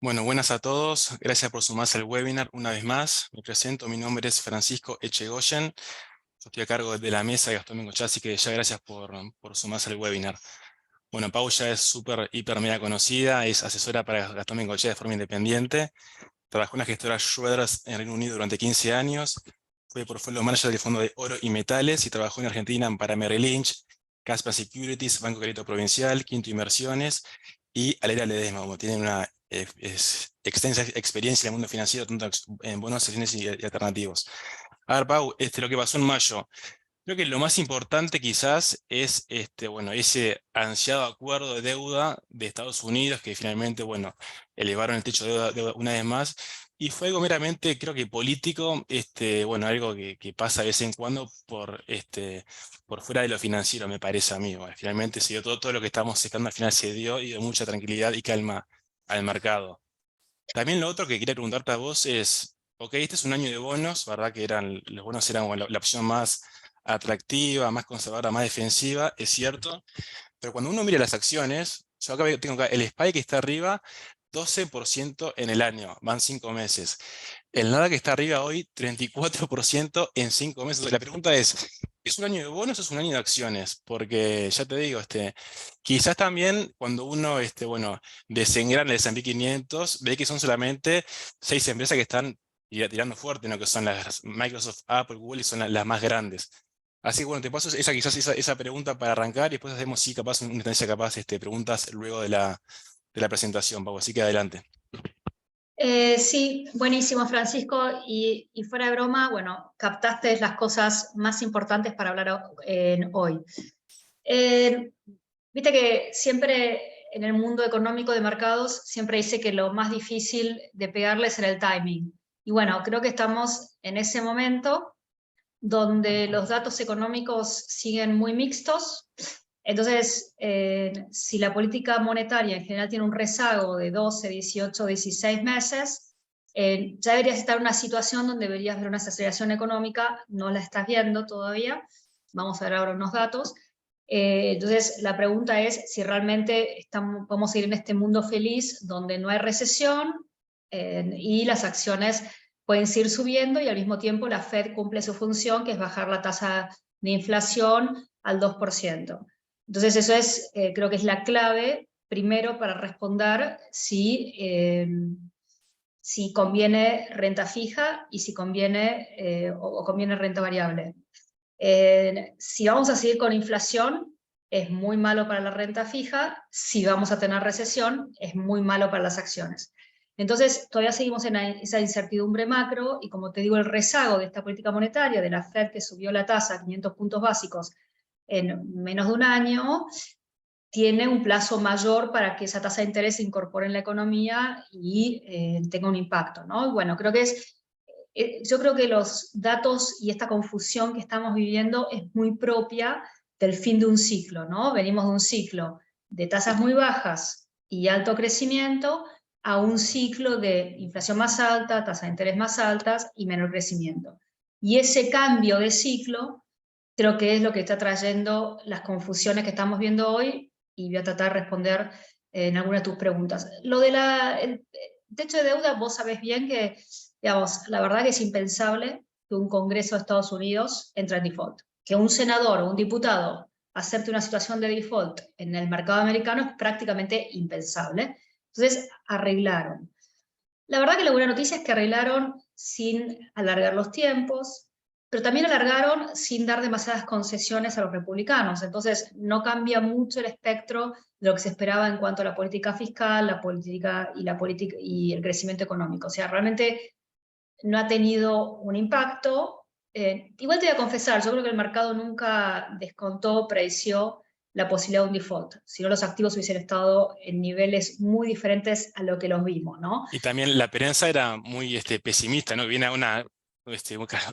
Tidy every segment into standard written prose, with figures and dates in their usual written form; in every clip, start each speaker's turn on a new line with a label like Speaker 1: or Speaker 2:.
Speaker 1: Bueno, buenas a todos. Gracias por sumarse al webinar una vez más. Me presento, mi nombre es Francisco Echegoyen. Yo estoy a cargo de la mesa de Gastón Bengochea, así que ya gracias por sumarse al webinar. Bueno, Pau ya es súper, hiper, mega conocida, es asesora para Gastón Bengochea de forma independiente. Trabajó en la gestora Schroders en Reino Unido durante 15 años. Fue portfolio manager del Fondo de Oro y Metales y trabajó en Argentina para Merrill Lynch, Caspa Securities, Banco Crédito Provincial, Quinto Inversiones y Alera Ledesma. Como tienen una extensa experiencia en el mundo financiero, tanto en bonos, acciones y alternativos. A ver, Pau, lo que pasó en mayo. Creo que lo más importante quizás es bueno, ese ansiado acuerdo de deuda de Estados Unidos que finalmente, bueno, elevaron el techo de deuda una vez más. Y fue algo meramente, creo que político, bueno, algo que pasa de vez en cuando por fuera de lo financiero, me parece a mí. Bueno, finalmente se dio todo lo que estábamos secando, al final se dio y dio mucha tranquilidad y calma al mercado. También lo otro que quería preguntarte a vos es, ok, este es un año de bonos, ¿verdad? Que los bonos eran bueno, la opción más atractiva, más conservadora, más defensiva, es cierto. Pero cuando uno mira las acciones, yo acá tengo acá el SPY que está arriba, 12% en el año, van 5 meses. El nada que está arriba hoy, 34% en 5 meses. La pregunta ¿es un año de bonos o es un año de acciones? Porque ya te digo, quizás también cuando uno bueno, desengrana el S&P 500, ve que son solamente 6 empresas que están tirando fuerte, ¿no? Que son las Microsoft, Apple, Google y son las más grandes. Así que bueno, te paso esa pregunta para arrancar y después hacemos, sí, capaz, una instancia capaz, preguntas luego de la presentación, Pau. Así que adelante.
Speaker 2: Sí, buenísimo, Francisco. Y fuera de broma, bueno, captaste las cosas más importantes para hablar hoy. Eh, Viste que siempre en el mundo económico de mercados, siempre dice que lo más difícil de pegarle es en el timing. Y bueno, creo que estamos en ese momento donde los datos económicos siguen muy mixtos. Entonces, si la política monetaria en general tiene un rezago de 12, 18, 16 meses, ya deberías estar en una situación donde deberías ver una desaceleración económica, no la estás viendo todavía, vamos a ver ahora unos datos. Entonces, la pregunta es si realmente vamos a ir en este mundo feliz donde no hay recesión y las acciones pueden seguir subiendo y al mismo tiempo la Fed cumple su función, que es bajar la tasa de inflación al 2%. Entonces eso es, creo que es la clave, primero para responder si conviene renta fija y si conviene o conviene renta variable. Si vamos a seguir con inflación, es muy malo para la renta fija. Si vamos a tener recesión, es muy malo para las acciones. Entonces, todavía seguimos en esa incertidumbre macro y como te digo, el rezago de esta política monetaria, de la Fed que subió la tasa a 500 puntos básicos en menos de un año, tiene un plazo mayor para que esa tasa de interés se incorpore en la economía y tenga un impacto, ¿no? Bueno, yo creo que los datos y esta confusión que estamos viviendo es muy propia del fin de un ciclo, ¿no? Venimos de un ciclo de tasas muy bajas y alto crecimiento a un ciclo de inflación más alta, tasas de interés más altas y menor crecimiento. Y ese cambio de ciclo creo que es lo que está trayendo las confusiones que estamos viendo hoy y voy a tratar de responder en alguna de tus preguntas. Lo de el techo de deuda, vos sabés bien que, digamos, la verdad que es impensable que un Congreso de Estados Unidos entre en default. Que un senador o un diputado acepte una situación de default en el mercado americano es prácticamente impensable. Entonces, arreglaron. La verdad que la buena noticia es que arreglaron sin alargar los tiempos, pero también alargaron sin dar demasiadas concesiones a los republicanos. Entonces, no cambia mucho el espectro de lo que se esperaba en cuanto a la política fiscal, la política y el crecimiento económico. O sea, realmente no ha tenido un impacto. Igual te voy a confesar, yo creo que el mercado nunca descontó, preció la posibilidad de un default, si no los activos hubiesen estado en niveles muy diferentes a lo que los vimos, ¿no?
Speaker 1: Y también la prensa era muy pesimista, ¿no? Viene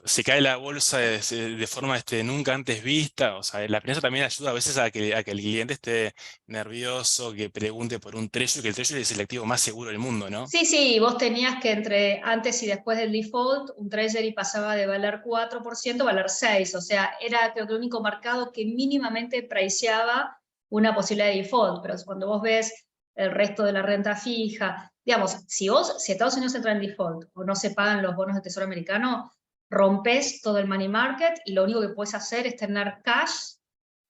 Speaker 1: se cae la bolsa de forma nunca antes vista. O sea, la prensa también ayuda a veces a que el cliente esté nervioso, que pregunte por un treasury, que el treasury es el activo más seguro del mundo, ¿no?
Speaker 2: Sí, sí, vos tenías que entre antes y después del default, un treasury pasaba de valer 4% a valer 6%, o sea, era creo que el único mercado que mínimamente priceaba una posibilidad de default, pero cuando vos ves el resto de la renta fija, digamos, si Estados Unidos entra en default o no se pagan los bonos del Tesoro americano, rompes todo el money market y lo único que puedes hacer es tener cash,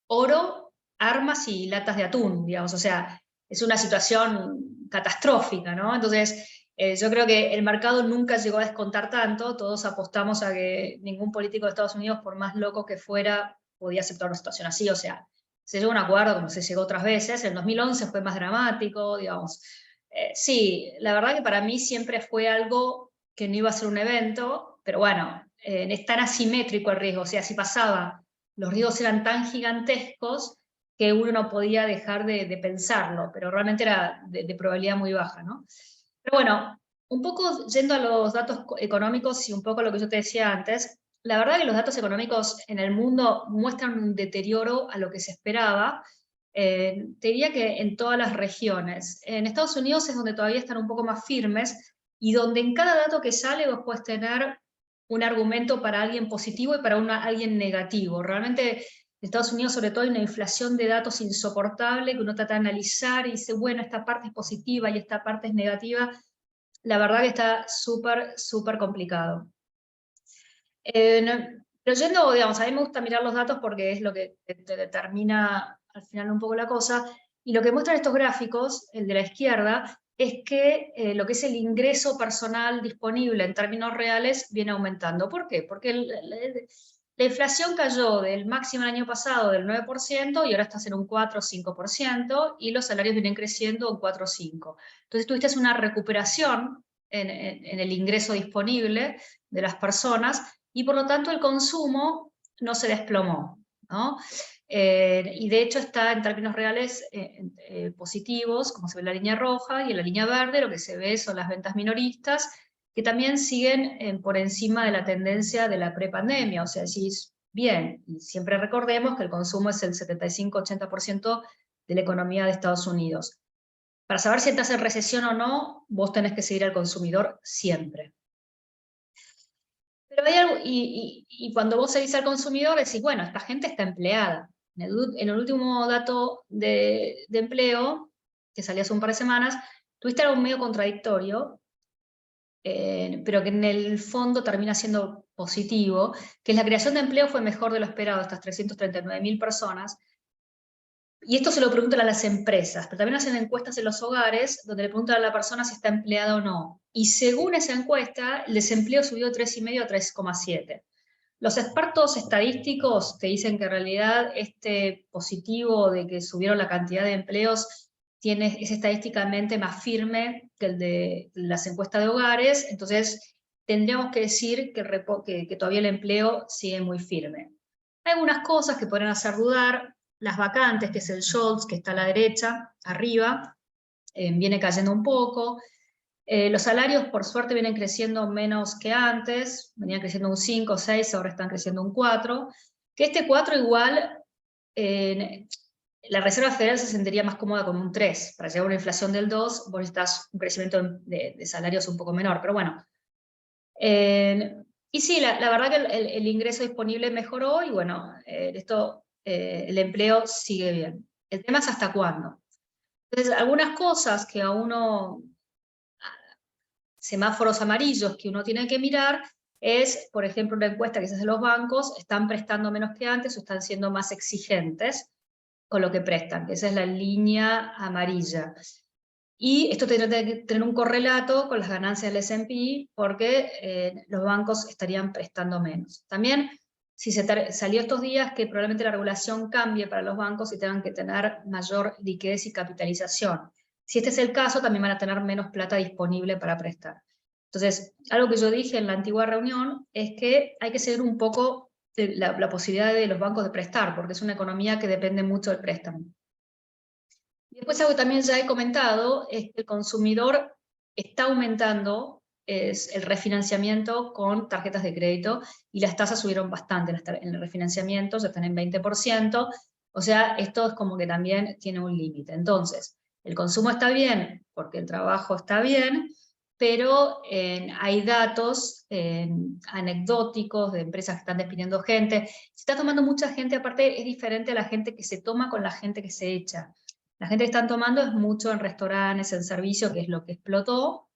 Speaker 2: oro, armas y latas de atún, digamos, o sea, es una situación catastrófica, ¿no? Entonces, yo creo que el mercado nunca llegó a descontar tanto, todos apostamos a que ningún político de Estados Unidos, por más loco que fuera, podía aceptar una situación así, o sea, se llegó a un acuerdo como se llegó otras veces, en 2011 fue más dramático, digamos. Sí, la verdad que para mí siempre fue algo que no iba a ser un evento, pero bueno, es tan asimétrico el riesgo, o sea, si pasaba, los riesgos eran tan gigantescos que uno no podía dejar de pensarlo, pero realmente era de probabilidad muy baja, ¿no? Pero bueno, un poco yendo a los datos económicos y un poco lo que yo te decía antes, la verdad que los datos económicos en el mundo muestran un deterioro a lo que se esperaba. Te diría que en todas las regiones. En Estados Unidos es donde todavía están un poco más firmes y donde en cada dato que sale vos puedes tener un argumento para alguien positivo y para alguien negativo. Realmente en Estados Unidos sobre todo hay una inflación de datos insoportable que uno trata de analizar y dice, bueno, esta parte es positiva y esta parte es negativa. La verdad que está súper, súper complicado. Pero yendo, digamos, a mí me gusta mirar los datos porque es lo que te determina al final un poco la cosa, y lo que muestran estos gráficos, el de la izquierda, es que lo que es el ingreso personal disponible en términos reales viene aumentando. ¿Por qué? Porque la inflación cayó del máximo el año pasado del 9% y ahora está en un 4 o 5%, y los salarios vienen creciendo un 4 o 5%. Entonces tuviste una recuperación en el ingreso disponible de las personas, y por lo tanto el consumo no se desplomó, ¿no? Y de hecho está en términos reales positivos, como se ve en la línea roja, y en la línea verde lo que se ve son las ventas minoristas, que también siguen por encima de la tendencia de la prepandemia, o sea, decís, bien, y siempre recordemos que el consumo es el 75-80% de la economía de Estados Unidos. Para saber si estás en recesión o no, vos tenés que seguir al consumidor siempre. Pero hay algo, y cuando vos seguís al consumidor decís, bueno, esta gente está empleada. En el último dato de empleo, que salió hace un par de semanas, tuviste algo medio contradictorio, pero que en el fondo termina siendo positivo, que la creación de empleo fue mejor de lo esperado, estas 339.000 personas. Y esto se lo preguntan a las empresas, pero también hacen encuestas en los hogares donde le preguntan a la persona si está empleada o no. Y según esa encuesta, el desempleo subió de 3,5 a 3,7. Los expertos estadísticos te dicen que en realidad este positivo de que subieron la cantidad de empleos es estadísticamente más firme que el de las encuestas de hogares, entonces tendríamos que decir que todavía el empleo sigue muy firme. Hay algunas cosas que podrían hacer dudar. Las vacantes, que es el JOLTS, que está a la derecha, arriba, viene cayendo un poco. Los salarios, por suerte, vienen creciendo menos que antes, venían creciendo un 5 o 6, ahora están creciendo un 4, que este 4 igual, la Reserva Federal se sentiría más cómoda con un 3, para llegar a una inflación del 2, vos necesitas un crecimiento de salarios un poco menor, pero bueno. Y sí, la verdad que el ingreso disponible mejoró, y bueno, el empleo sigue bien. El tema es hasta cuándo. Entonces, algunas cosas que a uno, semáforos amarillos que uno tiene que mirar, es, por ejemplo, una encuesta que se hace de los bancos, están prestando menos que antes o están siendo más exigentes con lo que prestan, que esa es la línea amarilla. Y esto tendría que tener un correlato con las ganancias del S&P, porque los bancos estarían prestando menos. También, si salió estos días que probablemente la regulación cambie para los bancos y tengan que tener mayor liquidez y capitalización. Si este es el caso, también van a tener menos plata disponible para prestar. Entonces, algo que yo dije en la antigua reunión es que hay que seguir un poco la posibilidad de los bancos de prestar, porque es una economía que depende mucho del préstamo. Y después algo que también ya he comentado es que el consumidor está aumentando el refinanciamiento con tarjetas de crédito, y las tasas subieron bastante en el refinanciamiento, ya están en 20%, o sea, esto es como que también tiene un límite. Entonces, el consumo está bien porque el trabajo está bien, pero hay datos anecdóticos de empresas que están despidiendo gente. Se está tomando mucha gente, aparte es diferente a la gente que se toma con la gente que se echa. La gente que están tomando es mucho en restaurantes, en servicios, que es lo que explotó,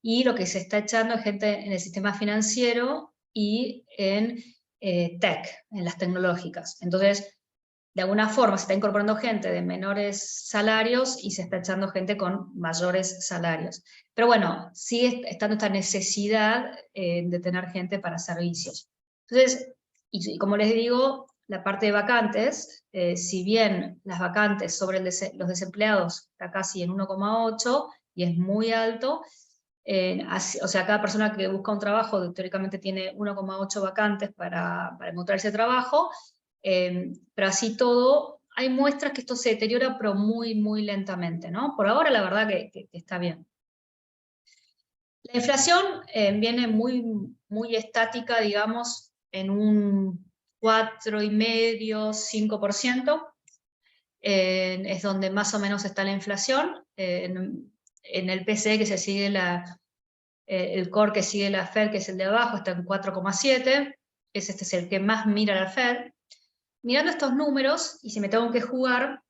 Speaker 2: y lo que se está echando es gente en el sistema financiero y en tech, en las tecnológicas. Entonces, de alguna forma se está incorporando gente de menores salarios y se está echando gente con mayores salarios. Pero bueno, sigue estando esta necesidad de tener gente para servicios. Entonces, y como les digo, la parte de vacantes, si bien las vacantes sobre los desempleados está casi en 1,8 y es muy alto, o sea, cada persona que busca un trabajo teóricamente tiene 1,8 vacantes para encontrar ese trabajo, pero así todo, hay muestras que esto se deteriora, pero muy, muy lentamente, ¿no? Por ahora la verdad que está bien. La inflación viene muy, muy estática, digamos, en un 4,5, 5%, es donde más o menos está la inflación. En el PCE que se sigue el core que sigue la Fed, que es el de abajo, está en 4,7, este es el que más mira la Fed. Mirando estos números, y si me tengo que jugar,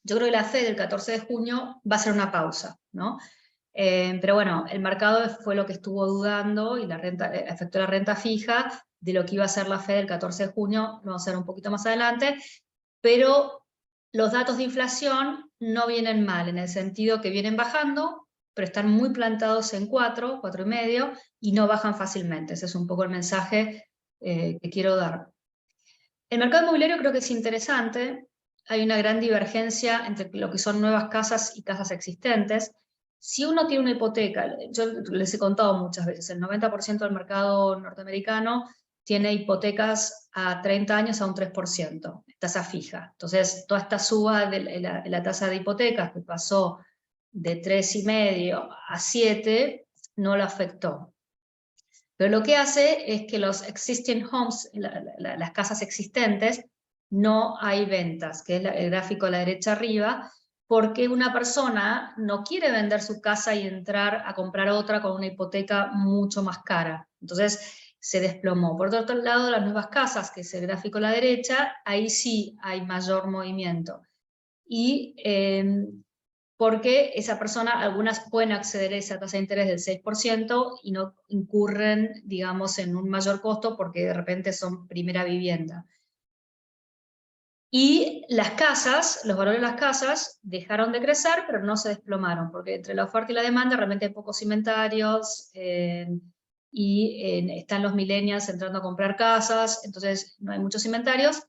Speaker 2: yo creo que la Fed el 14 de junio va a ser una pausa, ¿no? Pero bueno, el mercado fue lo que estuvo dudando y afectó la renta fija de lo que iba a hacer la Fed el 14 de junio, lo vamos a ver un poquito más adelante, pero los datos de inflación no vienen mal, en el sentido que vienen bajando, pero están muy plantados en 4, 4,5, y no bajan fácilmente. Ese es un poco el mensaje que quiero dar. El mercado inmobiliario creo que es interesante, hay una gran divergencia entre lo que son nuevas casas y casas existentes. Si uno tiene una hipoteca, yo les he contado muchas veces, el 90% del mercado norteamericano tiene hipotecas a 30 años a un 3%, tasa fija. Entonces, toda esta suba de la tasa de hipotecas que pasó de 3,5 a 7, no la afectó. Pero lo que hace es que los existing homes, las casas existentes, no hay ventas, que es el gráfico a la derecha arriba, porque una persona no quiere vender su casa y entrar a comprar otra con una hipoteca mucho más cara. Entonces se desplomó. Por otro lado, las nuevas casas, que es el gráfico a la derecha, ahí sí hay mayor movimiento. Y porque esa persona, algunas pueden acceder a esa tasa de interés del 6% y no incurren, digamos, en un mayor costo porque de repente son primera vivienda. Y las casas, los valores de las casas dejaron de crecer, pero no se desplomaron, porque entre la oferta y la demanda realmente hay pocos inventarios, están los millennials entrando a comprar casas, entonces no hay muchos inventarios.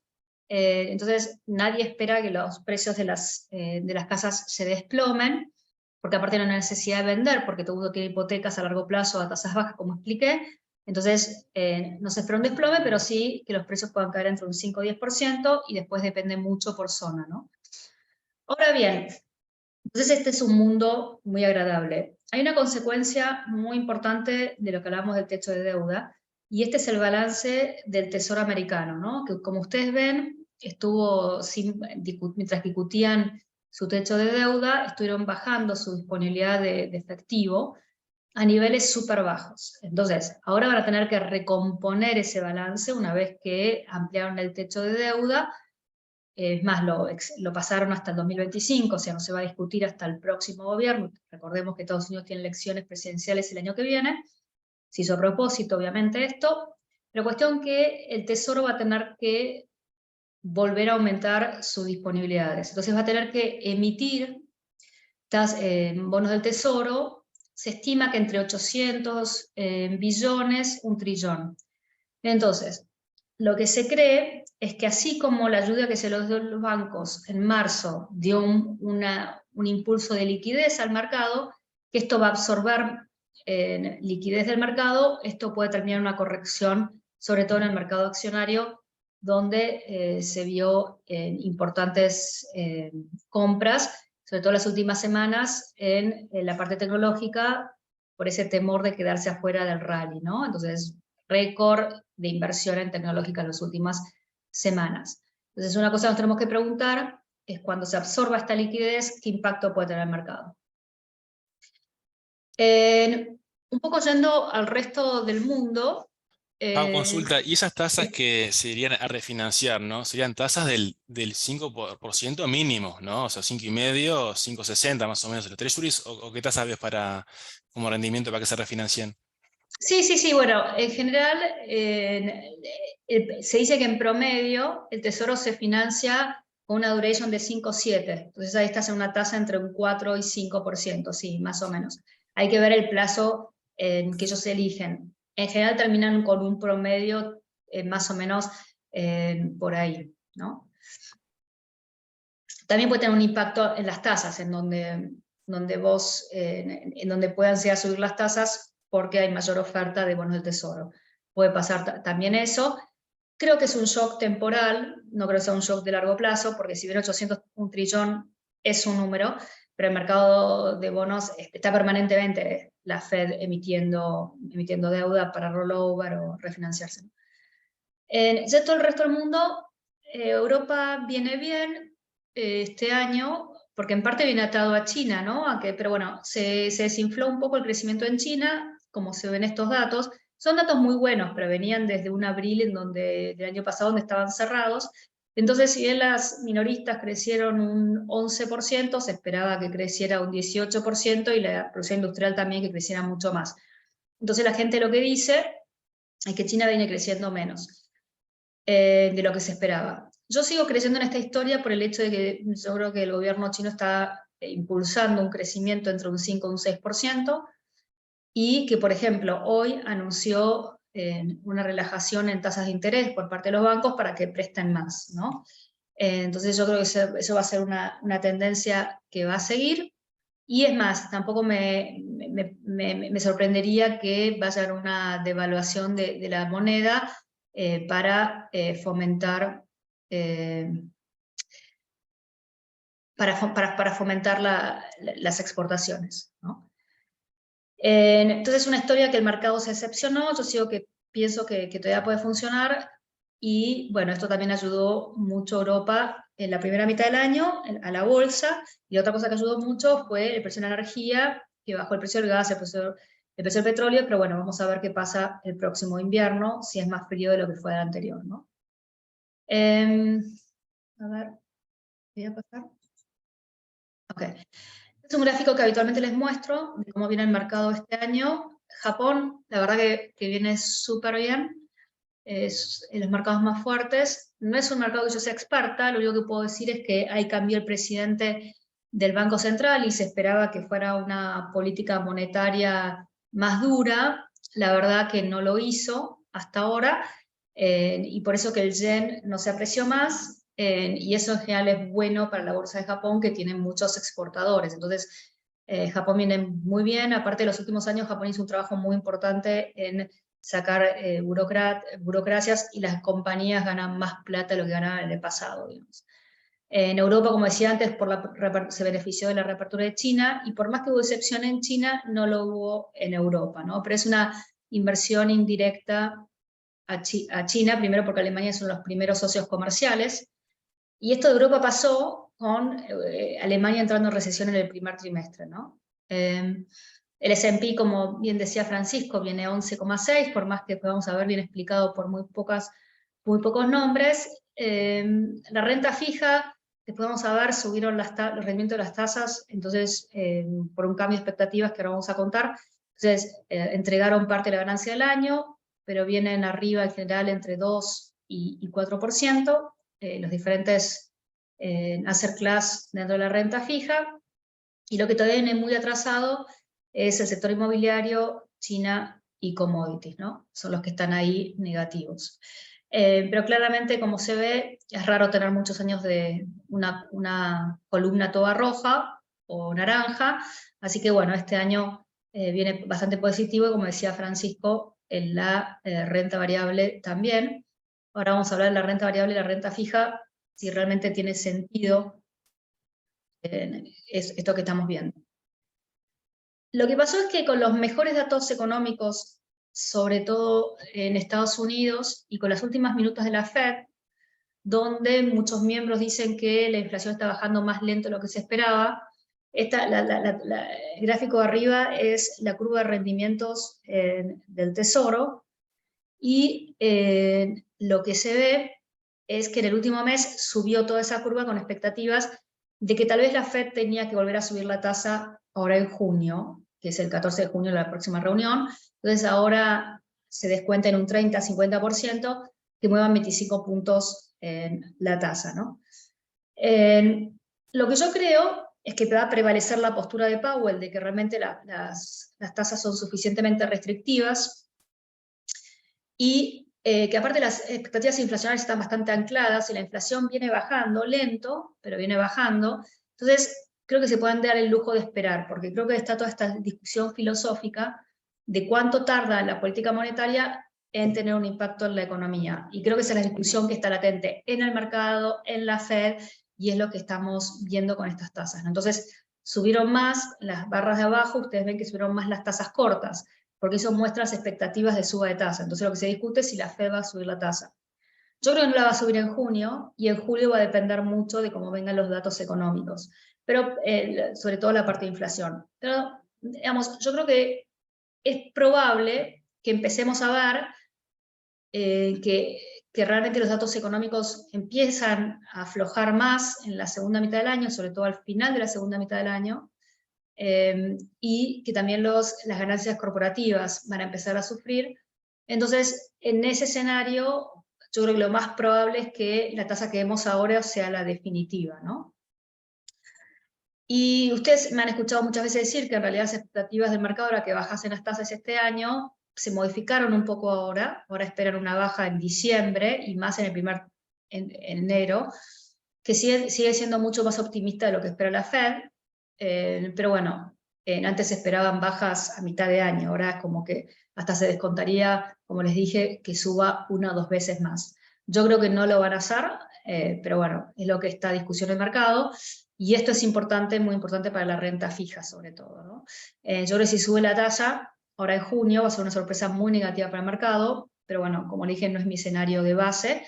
Speaker 2: Entonces nadie espera que los precios de las casas se desplomen, porque aparte no hay necesidad de vender, porque todo el mundo tiene hipotecas a largo plazo a tasas bajas, como expliqué. Entonces no se espera un desplome, pero sí que los precios puedan caer entre un 5 y 10%, y después depende mucho por zona, ¿no? Ahora bien, entonces este es un mundo muy agradable. Hay una consecuencia muy importante de lo que hablamos del techo de deuda, y este es el balance del Tesoro americano, ¿no? Que como ustedes ven, mientras discutían su techo de deuda, estuvieron bajando su disponibilidad de efectivo a niveles súper bajos. Entonces, ahora van a tener que recomponer ese balance una vez que ampliaron el techo de deuda. Es más, lo pasaron hasta el 2025, o sea, no se va a discutir hasta el próximo gobierno. Recordemos que Estados Unidos tiene elecciones presidenciales el año que viene. Se hizo a propósito, obviamente, esto. Pero cuestión que el Tesoro va a tener que volver a aumentar sus disponibilidades. Entonces va a tener que emitir bonos del Tesoro. Se estima que entre 800 billones, 1 trillón. Entonces, lo que se cree es que así como la ayuda que se los dio los bancos en marzo dio un impulso de liquidez al mercado, que esto va a absorber liquidez del mercado, esto puede terminar en una corrección, sobre todo en el mercado accionario, donde se vio importantes compras, sobre todo las últimas semanas, en la parte tecnológica, por ese temor de quedarse afuera del rally, ¿no? Entonces, récord de inversión en tecnológica en las últimas semanas. Entonces, una cosa que nos tenemos que preguntar es, cuando se absorba esta liquidez, ¿qué impacto puede tener el mercado? Un poco yendo al resto del mundo,
Speaker 1: Hago
Speaker 2: Eh,
Speaker 1: consulta, y esas tasas que se irían a refinanciar, ¿no? Serían tasas del 5% mínimo, ¿no? O sea, 5,5, 5,60 más o menos de los treasuries, o qué tasa ves como rendimiento para que se refinancien.
Speaker 2: sí, sí, sí, bueno, en general se dice que en promedio el Tesoro se financia con una duration de 5 o 7, entonces ahí estás en una tasa entre un 4 y 5%, sí, más o menos. Hay que ver el plazo que ellos eligen. En general terminan con un promedio más o menos por ahí, ¿no? También puede tener un impacto en las tasas, en donde puedan llegar a subir las tasas porque hay mayor oferta de bonos del tesoro. Puede pasar también eso. Creo que es un shock temporal, no creo que sea un shock de largo plazo, porque si bien 801 trillón es un número, pero el mercado de bonos está permanentemente la Fed emitiendo deuda para rollover o refinanciarse. Ya todo el resto del mundo, Europa viene bien este año, porque en parte viene atado a China, ¿no? Pero bueno, se desinfló un poco el crecimiento en China, como se ven estos datos. Son datos muy buenos, pero venían desde un abril del año pasado donde estaban cerrados. Entonces, si bien las minoristas crecieron un 11%, se esperaba que creciera un 18% y la producción industrial también que creciera mucho más. Entonces la gente lo que dice es que China viene creciendo menos de lo que se esperaba. Yo sigo creyendo en esta historia por el hecho de que yo creo que el gobierno chino está impulsando un crecimiento entre un 5 y un 6%, y que, por ejemplo, hoy anunció una relajación en tasas de interés por parte de los bancos para que presten más, ¿no? Entonces yo creo que eso va a ser una tendencia que va a seguir, y es más, tampoco me sorprendería que vaya a haber una devaluación de la moneda para fomentar para fomentar las exportaciones, ¿no? Entonces es una historia que el mercado se decepcionó, yo pienso que todavía puede funcionar, y bueno, esto también ayudó mucho a Europa en la primera mitad del año, a la bolsa, y otra cosa que ayudó mucho fue el precio de la energía, que bajó el precio del gas, el precio del petróleo, pero bueno, vamos a ver qué pasa el próximo invierno, si es más frío de lo que fue el anterior, ¿no? A ver, voy a pasar. Ok. Es un gráfico que habitualmente les muestro de cómo viene el mercado este año. Japón, la verdad que viene súper bien, es en los mercados más fuertes. No es un mercado que yo sea experta, lo único que puedo decir es que ahí cambió el presidente del Banco Central y se esperaba que fuera una política monetaria más dura. La verdad que no lo hizo hasta ahora, y por eso que el yen no se apreció más, y eso en general es bueno para la bolsa de Japón, que tiene muchos exportadores. Entonces, Japón viene muy bien. Aparte, de los últimos años Japón hizo un trabajo muy importante en sacar burocracias, y las compañías ganan más plata de lo que ganaban en el pasado, digamos. En Europa, como decía antes, se benefició de la reapertura de China, y por más que hubo excepción en China, no lo hubo en Europa, ¿no? Pero es una inversión indirecta a China, primero porque Alemania son los primeros socios comerciales, y esto de Europa pasó con Alemania entrando en recesión en el primer trimestre, ¿no? El S&P, como bien decía Francisco, viene 11,6, por más que podamos haber bien explicado por muy pocos nombres. La renta fija, que podemos saber, subieron los rendimientos de las tasas, entonces, por un cambio de expectativas que ahora vamos a contar, entonces entregaron parte de la ganancia del año, pero vienen arriba en general entre 2 y 4%, los diferentes asset class dentro de la renta fija, y lo que todavía viene muy atrasado es el sector inmobiliario, China y commodities, ¿no? Son los que están ahí negativos. Pero claramente, como se ve, es raro tener muchos años de una columna toda roja o naranja, así que bueno, este año viene bastante positivo, y como decía Francisco, en la renta variable también. Ahora vamos a hablar de la renta variable y la renta fija, si realmente tiene sentido es esto que estamos viendo. Lo que pasó es que con los mejores datos económicos, sobre todo en Estados Unidos, y con las últimas minutas de la Fed, donde muchos miembros dicen que la inflación está bajando más lento de lo que se esperaba, el gráfico de arriba es la curva de rendimientos del Tesoro, y lo que se ve es que en el último mes subió toda esa curva con expectativas de que tal vez la Fed tenía que volver a subir la tasa ahora en junio, que es el 14 de junio la próxima reunión. Entonces ahora se descuenta en un 30-50%, que muevan 25 puntos en la tasa, ¿no? Lo que yo creo es que va a prevalecer la postura de Powell, de que realmente las tasas son suficientemente restrictivas, y que aparte las expectativas inflacionarias están bastante ancladas, y la inflación viene bajando, lento, pero viene bajando. Entonces creo que se pueden dar el lujo de esperar, porque creo que está toda esta discusión filosófica de cuánto tarda la política monetaria en tener un impacto en la economía. Y creo que esa es la discusión que está latente en el mercado, en la Fed, y es lo que estamos viendo con estas tasas, ¿no? Entonces, subieron más las barras de abajo, ustedes ven que subieron más las tasas cortas, porque eso muestra las expectativas de suba de tasa. Entonces lo que se discute es si la Fed va a subir la tasa. Yo creo que no la va a subir en junio, y en julio va a depender mucho de cómo vengan los datos económicos, pero sobre todo la parte de inflación. Pero, digamos, yo creo que es probable que empecemos a ver que realmente los datos económicos empiezan a aflojar más en la segunda mitad del año, sobre todo al final de la segunda mitad del año, y que también las ganancias corporativas van a empezar a sufrir. Entonces, en ese escenario, yo creo que lo más probable es que la tasa que vemos ahora sea la definitiva, ¿no? Y ustedes me han escuchado muchas veces decir que en realidad las expectativas del mercado era que bajasen las tasas este año, se modificaron un poco ahora esperan una baja en diciembre, y más en enero, que sigue siendo mucho más optimista de lo que espera la Fed, pero bueno, antes esperaban bajas a mitad de año, ahora es como que hasta se descontaría, como les dije, que suba 1 o 2 veces más. Yo creo que no lo van a hacer, pero bueno, es lo que está en discusión en el mercado, y esto es importante, muy importante para la renta fija sobre todo, ¿no? Yo creo que si sube la tasa, ahora en junio va a ser una sorpresa muy negativa para el mercado, pero bueno, como le dije, no es mi escenario de base.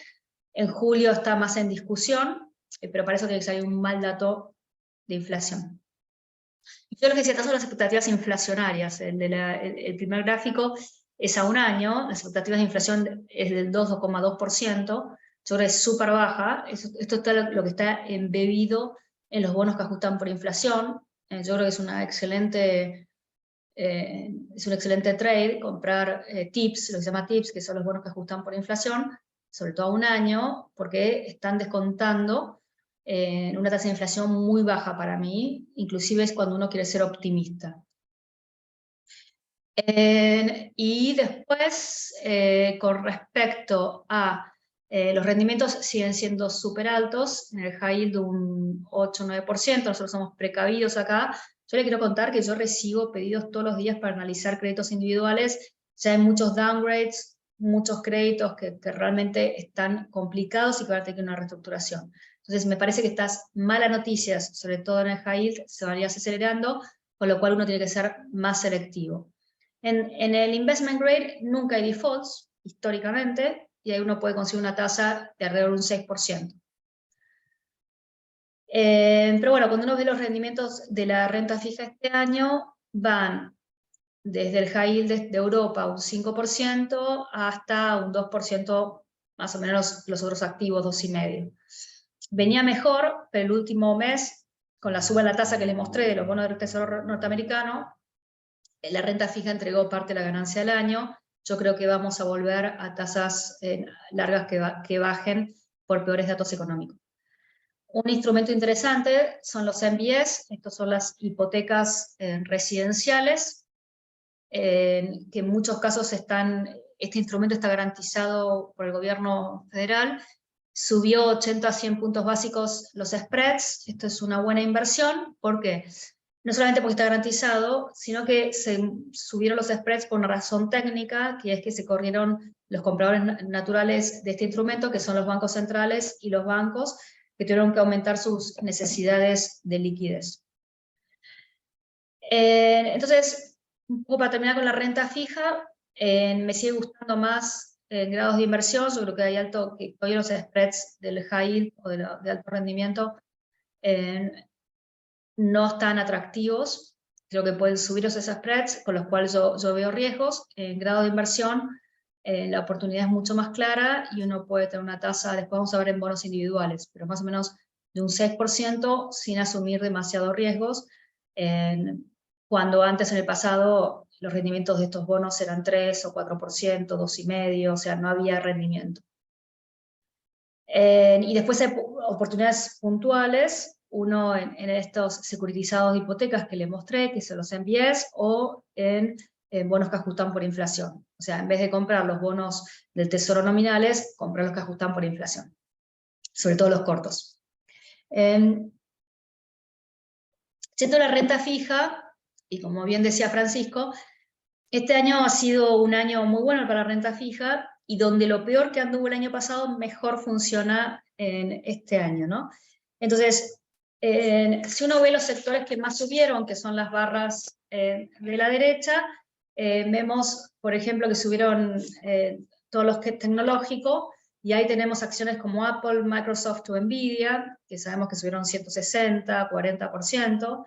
Speaker 2: En julio está más en discusión, pero para eso tiene que salir un mal dato de inflación. Yo lo que decía, son las expectativas inflacionarias. El primer gráfico es a un año, las expectativas de inflación es del 2,2%, yo creo que es súper baja. Esto está lo que está embebido en los bonos que ajustan por inflación. Yo creo que es un excelente trade comprar TIPS, lo que se llama TIPS, que son los bonos que ajustan por inflación, sobre todo a un año, porque están descontando una tasa de inflación muy baja para mí, inclusive es cuando uno quiere ser optimista. Y después, con respecto a los rendimientos, siguen siendo súper altos, en el high yield de un 8-9%, nosotros somos precavidos acá. Yo les quiero contar que yo recibo pedidos todos los días para analizar créditos individuales, ya hay muchos downgrades, muchos créditos que realmente están complicados y que van a tener una reestructuración. Entonces me parece que estas malas noticias, sobre todo en el high yield, se van a ir acelerando, con lo cual uno tiene que ser más selectivo. En el investment grade nunca hay defaults, históricamente, y ahí uno puede conseguir una tasa de alrededor de un 6%. Pero bueno, cuando uno ve los rendimientos de la renta fija este año, van desde el high yield de Europa un 5% hasta un 2%, más o menos los otros activos 2,5%. Venía mejor, pero el último mes, con la suba en la tasa que les mostré de los bonos del Tesoro norteamericano, la renta fija entregó parte de la ganancia del año. Yo creo que vamos a volver a tasas largas que bajen por peores datos económicos. Un instrumento interesante son los MBS, estos son las hipotecas residenciales, que en muchos casos este instrumento está garantizado por el gobierno federal. Subió 80 a 100 puntos básicos los spreads, esto es una buena inversión, ¿por qué? No solamente porque está garantizado, sino que se subieron los spreads por una razón técnica, que es que se corrieron los compradores naturales de este instrumento, que son los bancos centrales y los bancos, que tuvieron que aumentar sus necesidades de liquidez. Entonces, un poco para terminar con la renta fija, me sigue gustando más grados de inversión. Yo creo que hay que hoy los spreads del high yield o de alto rendimiento no están atractivos. Creo que pueden subir esos spreads, con los cuales yo veo riesgos. En grado de inversión, la oportunidad es mucho más clara y uno puede tener una tasa, después vamos a ver en bonos individuales, pero más o menos de un 6% sin asumir demasiados riesgos, cuando antes en el pasado los rendimientos de estos bonos eran 3 o 4%, 2,5%, o sea, no había rendimiento. Y después hay oportunidades puntuales, uno en estos securitizados de hipotecas que le mostré, que son los MBS, o en bonos que ajustan por inflación. O sea, en vez de comprar los bonos del tesoro nominales, comprar los que ajustan por inflación, sobre todo los cortos. Yendo a la renta fija, y como bien decía Francisco, este año ha sido un año muy bueno para la renta fija, y donde lo peor que anduvo el año pasado, mejor funciona en este año, ¿no? Entonces, si uno ve los sectores que más subieron, que son las barras de la derecha, vemos, por ejemplo, que subieron todos los tecnológicos, y ahí tenemos acciones como Apple, Microsoft o Nvidia, que sabemos que subieron 160, 40%.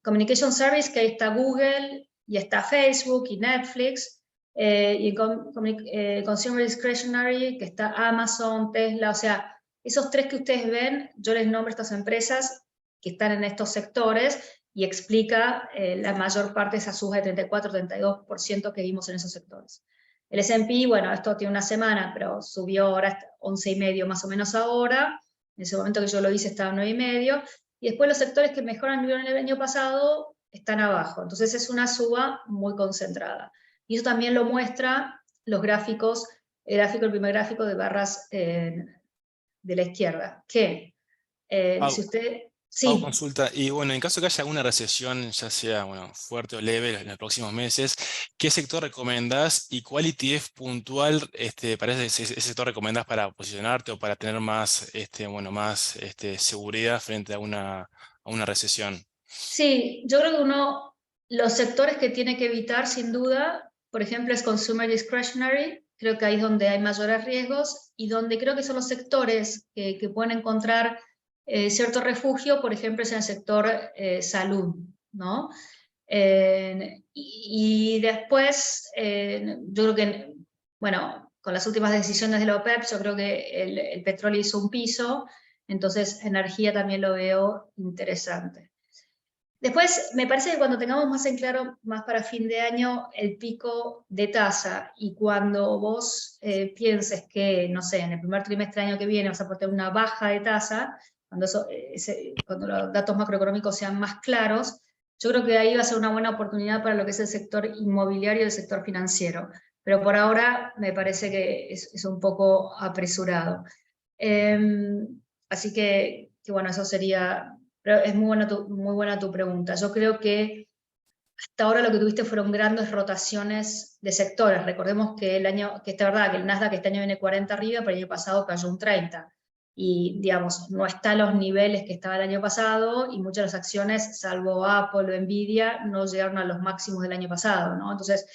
Speaker 2: Communication Service, que ahí está Google, y está Facebook y Netflix, y Consumer Discretionary, que está Amazon, Tesla, o sea, esos tres que ustedes ven, yo les nombro estas empresas que están en estos sectores, y explica la mayor parte de esa suba de 34-32% que vimos en esos sectores. El S&P, bueno, esto tiene una semana, pero subió ahora 11,5 más o menos ahora, en ese momento que yo lo hice estaba 9,5, y después los sectores que mejor anduvieron el año pasado están abajo, entonces es una suba muy concentrada. Y eso también lo muestra los gráficos, el primer gráfico de barras de la izquierda, que si usted...
Speaker 1: Hago
Speaker 2: Sí,
Speaker 1: consulta, y bueno, en caso que haya alguna recesión, ya sea bueno, fuerte o leve en los próximos meses, ¿qué sector recomendás y cuál ETF puntual parece ese sector recomendás para posicionarte o para tener más, más seguridad frente a una recesión?
Speaker 2: sí, yo creo que los sectores que tiene que evitar sin duda, por ejemplo, es Consumer Discretionary, creo que ahí es donde hay mayores riesgos, y donde creo que son los sectores que pueden encontrar cierto refugio, por ejemplo, es en el sector salud, ¿no? Y después, yo creo que, bueno, con las últimas decisiones de la OPEP, yo creo que el petróleo hizo un piso, entonces energía también lo veo interesante. Después, me parece que cuando tengamos más en claro, más para fin de año, el pico de tasa, y cuando vos pienses que, no sé, en el primer trimestre del año que viene vas a tener una baja de tasa, cuando los datos macroeconómicos sean más claros, yo creo que ahí va a ser una buena oportunidad para lo que es el sector inmobiliario y el sector financiero. Pero por ahora me parece que es un poco apresurado. Así que bueno, eso sería... Pero es muy buena tu pregunta. Yo creo que hasta ahora lo que tuviste fueron grandes rotaciones de sectores. Recordemos que es verdad que el Nasdaq este año viene 40 arriba, pero el año pasado cayó un 30. Y, digamos, no está a los niveles que estaba el año pasado, y muchas de las acciones, salvo Apple o Nvidia, no llegaron a los máximos del año pasado, ¿no? Entonces,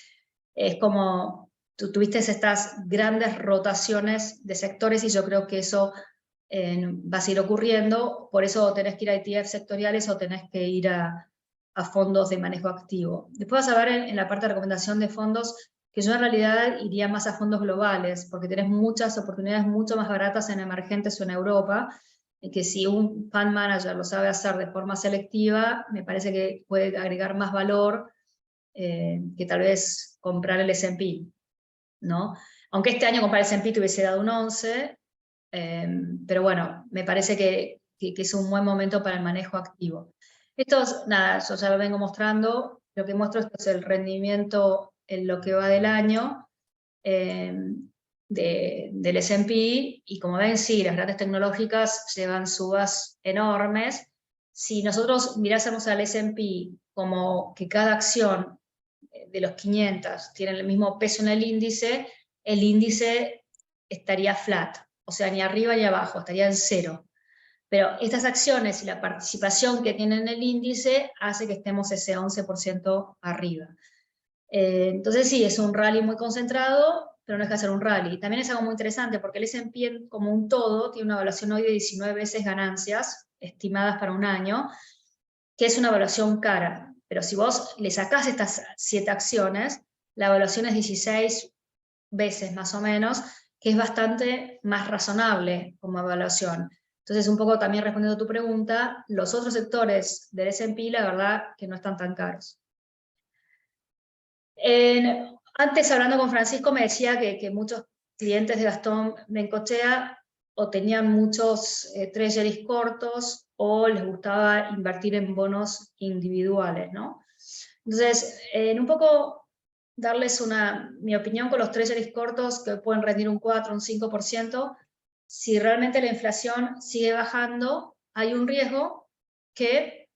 Speaker 2: es como, tú tuviste estas grandes rotaciones de sectores, y yo creo que eso va a seguir ocurriendo, por eso tenés que ir a ETFs sectoriales o tenés que ir a fondos de manejo activo. Después vas a ver en la parte de recomendación de fondos que yo en realidad iría más a fondos globales, porque tenés muchas oportunidades mucho más baratas en emergentes o en Europa, y que si un fund manager lo sabe hacer de forma selectiva, me parece que puede agregar más valor que tal vez comprar el S&P, ¿no? Aunque este año comprar el S&P te hubiese dado un 11, pero bueno, me parece que es un buen momento para el manejo activo. Esto, nada, yo ya lo vengo mostrando, lo que muestro esto es el rendimiento en lo que va del año del S&P, y como ven, sí, las grandes tecnológicas llevan subas enormes. Si nosotros mirásemos al S&P como que cada acción de los 500 tiene el mismo peso en el índice estaría flat, o sea, ni arriba ni abajo, estaría en cero. Pero estas acciones y la participación que tienen en el índice hace que estemos ese 11% arriba. Entonces sí, es un rally muy concentrado, pero no deja de ser un rally. También es algo muy interesante porque el S&P como un todo tiene una evaluación hoy de 19 veces ganancias estimadas para un año, que es una evaluación cara. Pero si vos le sacás estas 7 acciones, la evaluación es 16 veces más o menos, que es bastante más razonable como evaluación. Entonces, un poco también respondiendo a tu pregunta, los otros sectores del S&P, la verdad que no están tan caros. Antes, hablando con Francisco, me decía que muchos clientes de Gastón Bengoechea o tenían muchos treasuries cortos o les gustaba invertir en bonos individuales, ¿no? Entonces, un poco darles mi opinión con los treasuries cortos que pueden rendir un 4, un 5%, si realmente la inflación sigue bajando, hay un riesgo que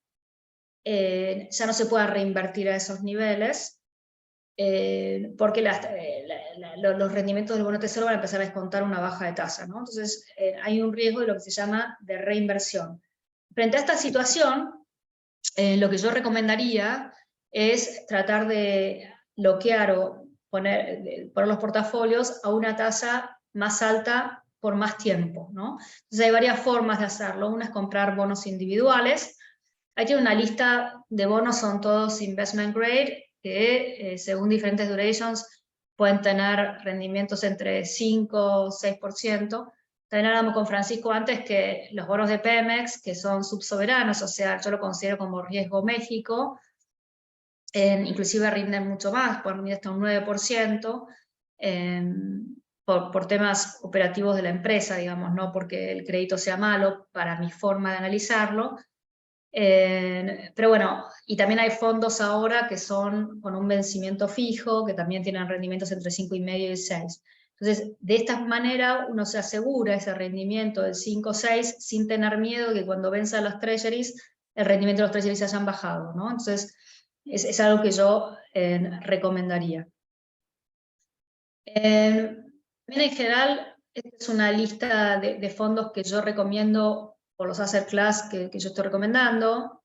Speaker 2: ya no se pueda reinvertir a esos niveles, porque los rendimientos del bono tesoro van a empezar a descontar una baja de tasa, ¿no? Entonces, hay un riesgo de lo que se llama de reinversión. Frente a esta situación, lo que yo recomendaría es tratar de bloquear o poner los portafolios a una tasa más alta por más tiempo, ¿no? Entonces hay varias formas de hacerlo. Una es comprar bonos individuales. Aquí hay una lista de bonos, son todos investment grade, que según diferentes durations pueden tener rendimientos entre 5 o 6%. También hablamos con Francisco antes que los bonos de Pemex, que son subsoberanos, o sea, yo lo considero como riesgo México, inclusive rinden mucho más, pueden rendir hasta un 9%, por temas operativos de la empresa, digamos, no porque el crédito sea malo, para mi forma de analizarlo. Pero bueno, y también hay fondos ahora que son con un vencimiento fijo, que también tienen rendimientos entre 5,5 y 6. Entonces, de esta manera uno se asegura ese rendimiento del 5 o 6 sin tener miedo de que cuando venzan los treasuries, el rendimiento de los treasuries hayan bajado, ¿no? Entonces, es algo que yo recomendaría. En general, esta es una lista de fondos que yo recomiendo por los asset class que yo estoy recomendando.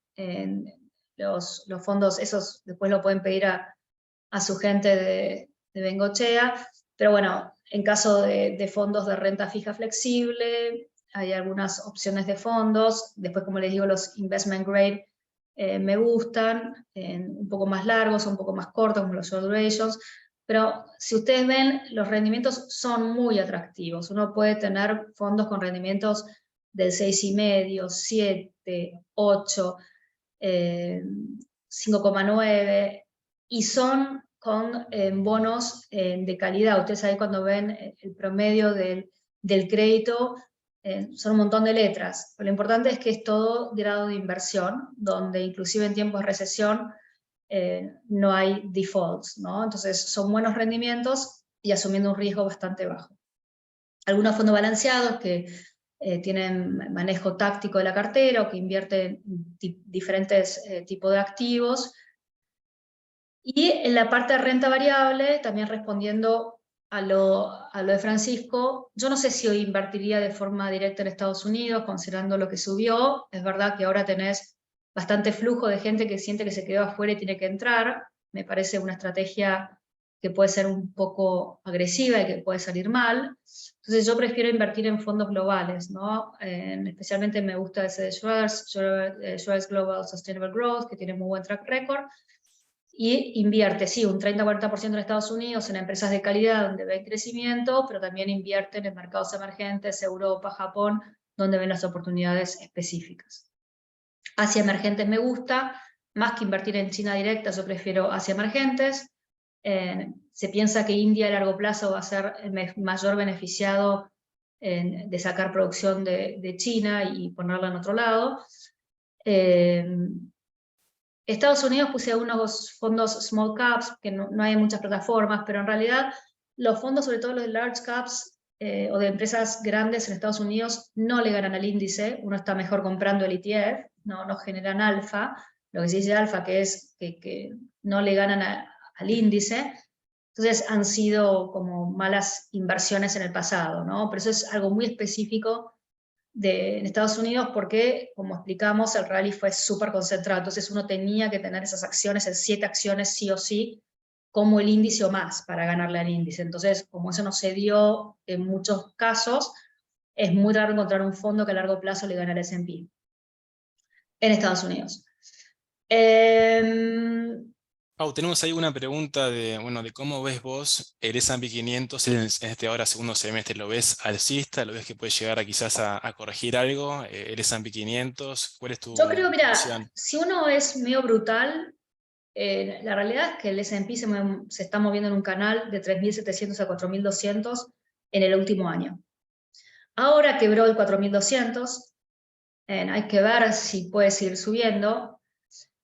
Speaker 2: Los fondos, esos después lo pueden pedir a su gente de Bengoechea, pero bueno, en caso de fondos de renta fija flexible, hay algunas opciones de fondos. Después, como les digo, los investment grade me gustan, un poco más largos, un poco más cortos, como los short durations, pero si ustedes ven, los rendimientos son muy atractivos. Uno puede tener fondos con rendimientos del 6,5, 7, 8, 5,9, y son con bonos de calidad. Ustedes ahí cuando ven el promedio del crédito, son un montón de letras. Pero lo importante es que es todo grado de inversión, donde inclusive en tiempos de recesión no hay defaults, ¿no? Entonces son buenos rendimientos y asumiendo un riesgo bastante bajo. Algunos fondos balanceados que tienen manejo táctico de la cartera o que invierten diferentes tipos de activos. Y en la parte de renta variable, también respondiendo a lo de Francisco, yo no sé si hoy invertiría de forma directa en Estados Unidos, considerando lo que subió. Es verdad que ahora tenés bastante flujo de gente que siente que se quedó afuera y tiene que entrar. Me parece una estrategia que puede ser un poco agresiva y que puede salir mal. Entonces yo prefiero invertir en fondos globales, ¿no? Especialmente me gusta ese de Schwartz Global Sustainable Growth, que tiene muy buen track record, y invierte, sí, un 30-40% en Estados Unidos en empresas de calidad donde ven crecimiento, pero también invierten en mercados emergentes, Europa, Japón, donde ven las oportunidades específicas. Asia emergentes me gusta, más que invertir en China directa, yo prefiero Asia emergentes. Se piensa que India a largo plazo va a ser el mayor beneficiado de sacar producción de China y ponerla en otro lado. Estados Unidos puse unos fondos small caps, que no hay muchas plataformas, pero en realidad los fondos, sobre todo los de large caps o de empresas grandes en Estados Unidos, no le ganan al índice. Uno está mejor comprando el ETF, no generan alfa, lo que se dice alfa, que es que no le ganan al índice. Entonces han sido como malas inversiones en el pasado, ¿no? Pero eso es algo muy específico en Estados Unidos, porque, como explicamos, el rally fue súper concentrado, entonces uno tenía que tener esas acciones, en 7 acciones sí o sí, como el índice o más, para ganarle al índice. Entonces, como eso no se dio en muchos casos, es muy raro encontrar un fondo que a largo plazo le gane al S&P en Estados Unidos.
Speaker 1: Pau, tenemos ahí una pregunta de, bueno, de cómo ves vos el S&P 500 en este ahora segundo semestre. ¿Lo ves alcista? ¿Lo ves que puede llegar a quizás a corregir algo? El S&P 500, ¿cuál es
Speaker 2: Yo creo,
Speaker 1: tu
Speaker 2: mira,
Speaker 1: visión?
Speaker 2: si uno es medio brutal, la realidad es que el S&P se está moviendo en un canal de 3.700 a 4.200 en el último año. Ahora quebró el 4.200, hay que ver si puede seguir subiendo.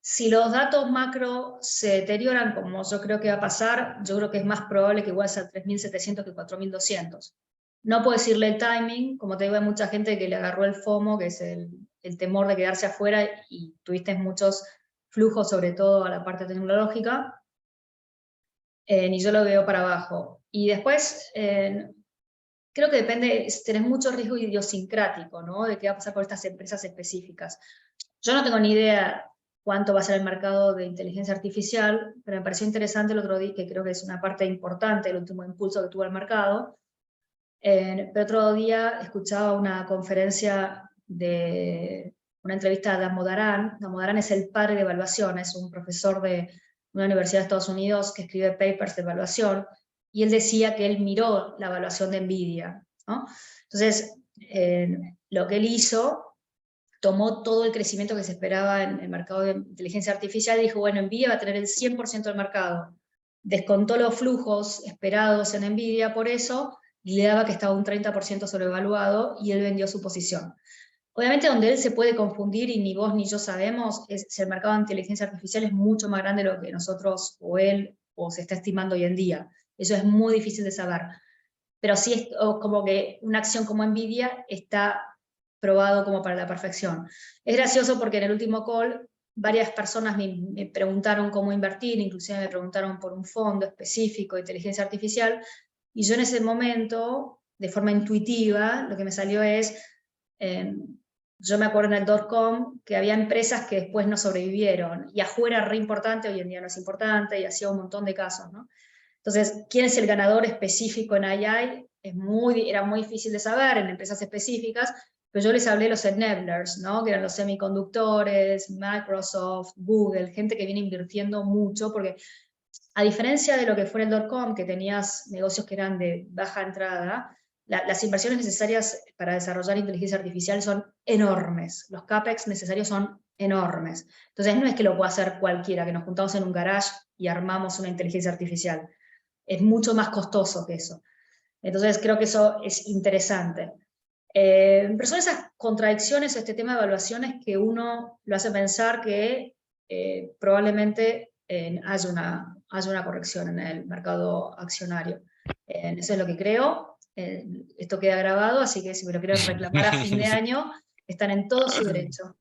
Speaker 2: Si los datos macro se deterioran, como yo creo que va a pasar, yo creo que es más probable que igual sea 3.700 que 4.200. No puedo decirle el timing, como te digo, hay mucha gente que le agarró el FOMO, que es el temor de quedarse afuera, y tuviste muchos flujos, sobre todo a la parte tecnológica, y yo lo veo para abajo. Y después, creo que depende, tenés mucho riesgo idiosincrático, ¿no? De qué va a pasar con estas empresas específicas. Yo no tengo ni idea cuánto va a ser el mercado de inteligencia artificial, pero me pareció interesante el otro día, que creo que es una parte importante del último impulso que tuvo el mercado. Pero otro día escuchaba una conferencia una entrevista a Damodaran. Damodaran es el padre de evaluación, es un profesor de una universidad de Estados Unidos que escribe papers de evaluación, y él decía que él miró la evaluación de NVIDIA, ¿no? Entonces, lo que él hizo, tomó todo el crecimiento que se esperaba en el mercado de inteligencia artificial y dijo, bueno, NVIDIA va a tener el 100% del mercado. Descontó los flujos esperados en NVIDIA por eso, y le daba que estaba un 30% sobrevaluado, y él vendió su posición. Obviamente donde él se puede confundir, y ni vos ni yo sabemos, es si el mercado de inteligencia artificial es mucho más grande de lo que nosotros o él o se está estimando hoy en día. Eso es muy difícil de saber. Pero sí es como que una acción como NVIDIA está probado como para la perfección. Es gracioso porque en el último call varias personas me preguntaron cómo invertir, inclusive me preguntaron por un fondo específico de inteligencia artificial, y yo en ese momento, de forma intuitiva, lo que me salió es, yo me acuerdo en el .com que había empresas que después no sobrevivieron, y afuera era re importante, hoy en día no es importante, y hacía un montón de casos, ¿no? Entonces, ¿quién es el ganador específico en AI? Era muy difícil de saber en empresas específicas, pero yo les hablé de los enablers, ¿no? Que eran los semiconductores, Microsoft, Google, gente que viene invirtiendo mucho, porque a diferencia de lo que fue el .com, que tenías negocios que eran de baja entrada, las inversiones necesarias para desarrollar inteligencia artificial son enormes. Los CAPEX necesarios son enormes. Entonces no es que lo pueda hacer cualquiera, que nos juntamos en un garage y armamos una inteligencia artificial. Es mucho más costoso que eso. Entonces creo que eso es interesante. Pero son esas contradicciones, este tema de evaluaciones, que uno lo hace pensar que probablemente haya una corrección en el mercado accionario. Eso es lo que creo. Esto queda grabado, así que si me lo quieren reclamar a fin de año, están en todo su derecho.